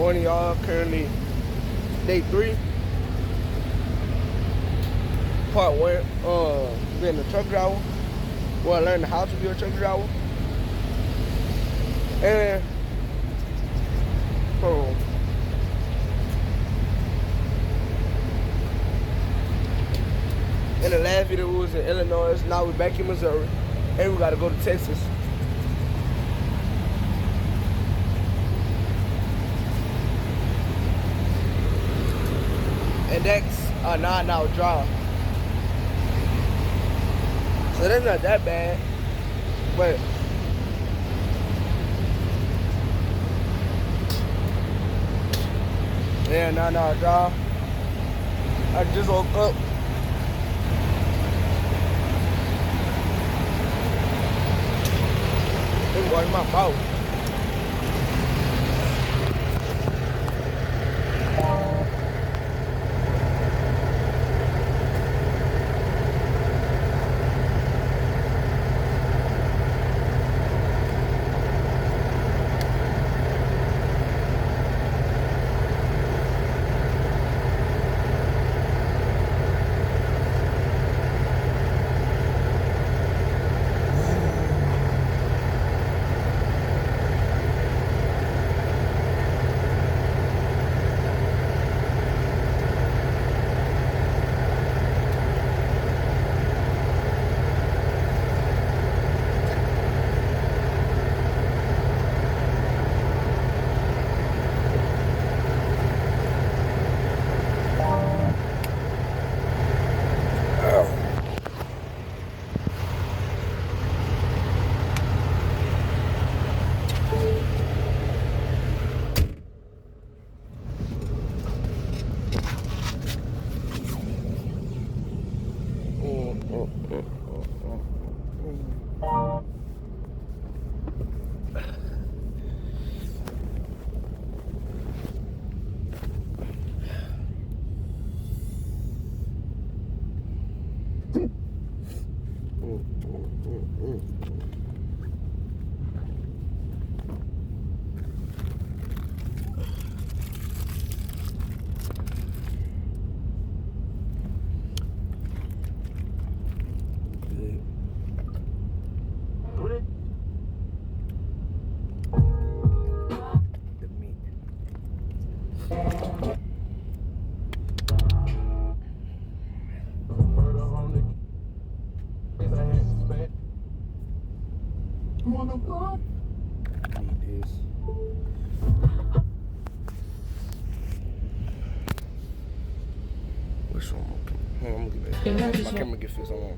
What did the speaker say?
morning, y'all. Currently, day 3, part 1. Being a truck driver. Well, learning how to be a truck driver. And in the last video, we was in Illinois. Now we're back in Missouri, and we gotta go to Texas. And that's a 9-hour drive. So that's not that bad, but yeah, 9-hour drive. I just woke up. It's going in my mouth. Need this. Which one? Hold on, I'm gonna get back. My camera get fixed on.